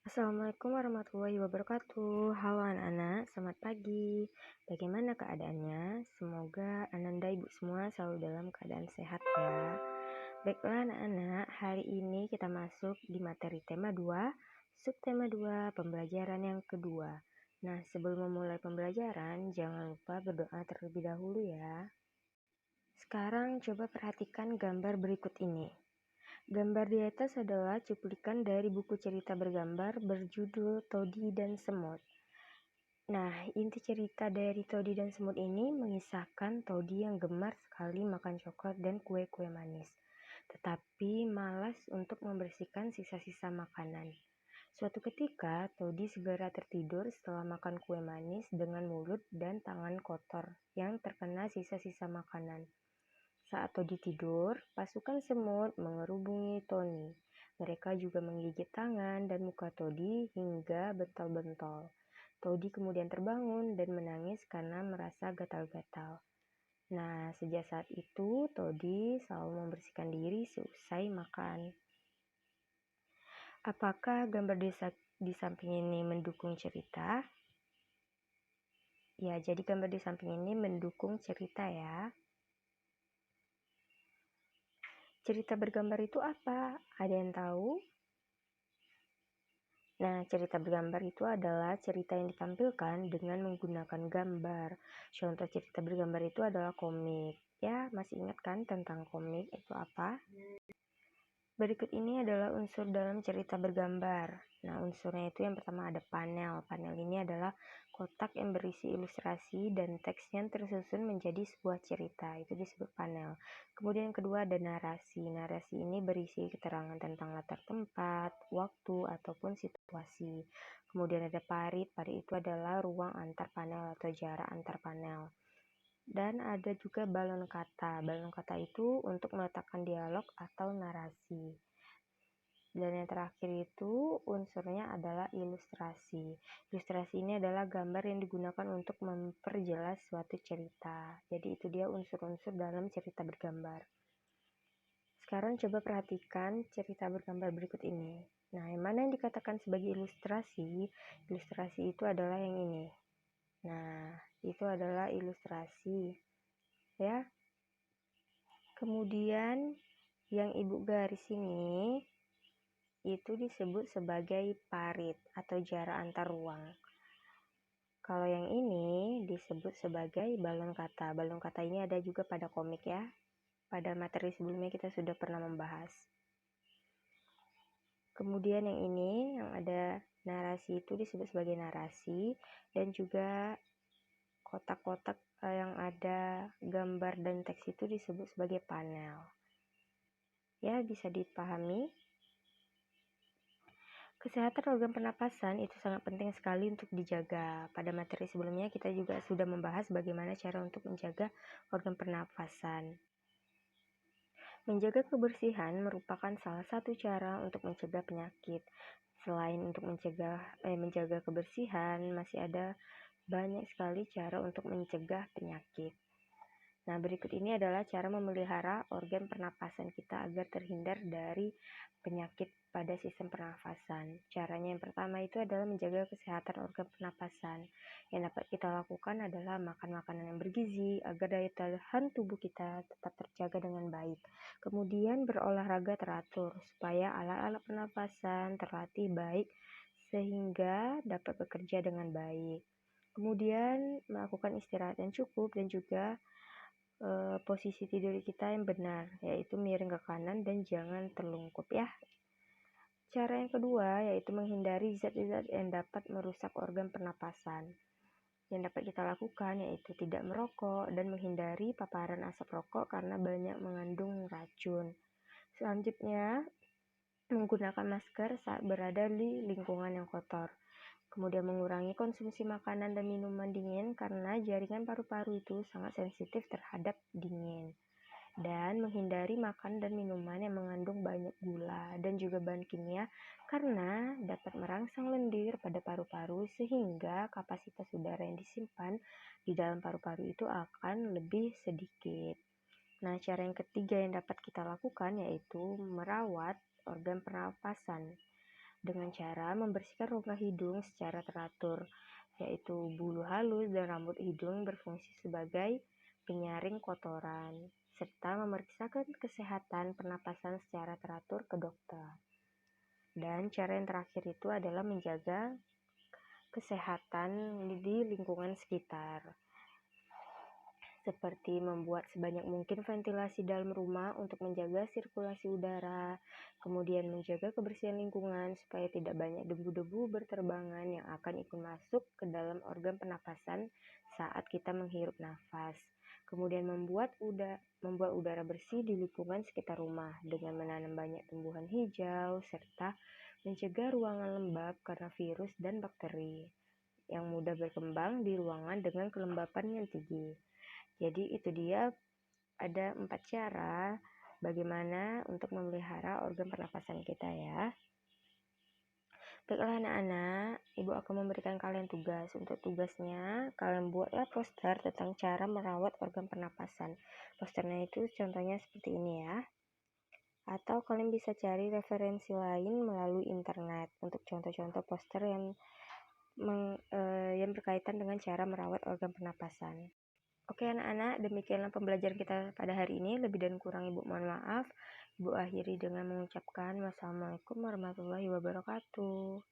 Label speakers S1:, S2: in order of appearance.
S1: Assalamualaikum warahmatullahi wabarakatuh. Halo anak-anak, selamat pagi. Bagaimana keadaannya? Semoga Ananda Ibu semua selalu dalam keadaan sehat ya. Baiklah anak-anak, hari ini kita masuk di materi tema 2, subtema 2, pembelajaran yang kedua. Nah, sebelum memulai pembelajaran, jangan lupa berdoa terlebih dahulu ya. Sekarang coba perhatikan gambar berikut ini. Gambar di atas adalah cuplikan dari buku cerita bergambar berjudul Todi dan Semut. Nah, inti cerita dari Todi dan Semut ini mengisahkan Todi yang gemar sekali makan coklat dan kue-kue manis, tetapi malas untuk membersihkan sisa-sisa makanan. Suatu ketika, Todi segera tertidur setelah makan kue manis dengan mulut dan tangan kotor yang terkena sisa-sisa makanan. Saat Todi tidur, pasukan semut mengerubungi Tony. Mereka juga menggigit tangan dan muka Todi hingga bentol-bentol. Todi kemudian terbangun dan menangis karena merasa gatal-gatal. Nah, sejak saat itu, Todi selalu membersihkan diri seusai makan. Apakah gambar di samping ini mendukung cerita? Ya, jadi gambar di samping ini mendukung cerita ya. Cerita bergambar itu apa? Ada yang tahu? Nah, cerita bergambar itu adalah cerita yang ditampilkan dengan menggunakan gambar. Contoh cerita bergambar itu adalah komik. Ya, masih ingat kan tentang komik itu apa? Berikut ini adalah unsur dalam cerita bergambar. Nah, unsurnya itu yang pertama ada panel. Panel ini adalah kotak yang berisi ilustrasi dan teks yang tersusun menjadi sebuah cerita. Itu disebut panel. Kemudian yang kedua ada narasi. Narasi ini berisi keterangan tentang latar tempat, waktu, ataupun situasi. Kemudian ada parit. Parit itu adalah ruang antar panel atau jarak antar panel. Dan ada juga balon kata. Balon kata itu untuk meletakkan dialog atau narasi. Dan yang terakhir itu unsurnya adalah ilustrasi. Ilustrasi ini adalah gambar yang digunakan untuk memperjelas suatu cerita. Jadi itu dia unsur-unsur dalam cerita bergambar. Sekarang coba perhatikan cerita bergambar berikut ini. Nah, yang mana yang dikatakan sebagai ilustrasi? Ilustrasi itu adalah yang ini. Nah, itu adalah ilustrasi. Ya. Kemudian yang ibu garis ini itu disebut sebagai parit atau jarak antar ruang. Kalau yang ini disebut sebagai balon kata. Balon kata ini ada juga pada komik ya. Pada materi sebelumnya kita sudah pernah membahas. Kemudian yang ini yang ada narasi itu disebut sebagai narasi, dan juga kotak-kotak yang ada gambar dan teks itu disebut sebagai panel. Ya, bisa dipahami. Kesehatan organ pernapasan itu sangat penting sekali untuk dijaga. Pada materi sebelumnya kita juga sudah membahas bagaimana cara untuk menjaga organ pernapasan. Menjaga kebersihan merupakan salah satu cara untuk mencegah penyakit. Selain untuk menjaga kebersihan, masih ada banyak sekali cara untuk mencegah penyakit. Nah, berikut ini adalah cara memelihara organ pernapasan kita agar terhindar dari penyakit pada sistem pernapasan. Caranya yang pertama itu adalah menjaga kesehatan organ pernapasan. Yang dapat kita lakukan adalah makan makanan yang bergizi agar daya tahan tubuh kita tetap terjaga dengan baik. Kemudian berolahraga teratur supaya alat-alat pernapasan terlatih baik sehingga dapat bekerja dengan baik. Kemudian melakukan istirahat yang cukup dan juga posisi tidur kita yang benar, yaitu miring ke kanan dan jangan terlungkup ya. Cara yang kedua yaitu menghindari zat-zat yang dapat merusak organ pernapasan. Yang dapat kita lakukan yaitu tidak merokok dan menghindari paparan asap rokok karena banyak mengandung racun. Selanjutnya, menggunakan masker saat berada di lingkungan yang kotor. Kemudian mengurangi konsumsi makanan dan minuman dingin karena jaringan paru-paru itu sangat sensitif terhadap dingin. Dan menghindari makan dan minuman yang mengandung banyak gula dan juga bahan kimia karena dapat merangsang lendir pada paru-paru sehingga kapasitas udara yang disimpan di dalam paru-paru itu akan lebih sedikit. Nah, cara yang ketiga yang dapat kita lakukan yaitu merawat organ pernapasan. dengan cara membersihkan rongga hidung secara teratur, yaitu bulu halus dan rambut hidung berfungsi sebagai penyaring kotoran, serta memeriksakan kesehatan pernapasan secara teratur ke dokter. Dan cara yang terakhir itu adalah menjaga kesehatan di lingkungan sekitar, seperti membuat sebanyak mungkin ventilasi dalam rumah untuk menjaga sirkulasi udara, kemudian menjaga kebersihan lingkungan supaya tidak banyak debu-debu berterbangan yang akan ikut masuk ke dalam organ pernapasan saat kita menghirup nafas. Kemudian membuat udara bersih di lingkungan sekitar rumah dengan menanam banyak tumbuhan hijau, serta mencegah ruangan lembab karena virus dan bakteri yang mudah berkembang di ruangan dengan kelembapan yang tinggi. Jadi itu dia, ada 4 cara bagaimana untuk memelihara organ pernapasan kita ya. Baiklah anak-anak, Ibu akan memberikan kalian tugas. Untuk tugasnya, kalian buatlah poster tentang cara merawat organ pernapasan. Posternya itu contohnya seperti ini ya. Atau kalian bisa cari referensi lain melalui internet untuk contoh-contoh poster yang berkaitan dengan cara merawat organ pernapasan. Oke anak-anak, demikianlah pembelajaran kita pada hari ini. Lebih dan kurang Ibu mohon maaf. Ibu akhiri dengan mengucapkan wassalamualaikum warahmatullahi wabarakatuh.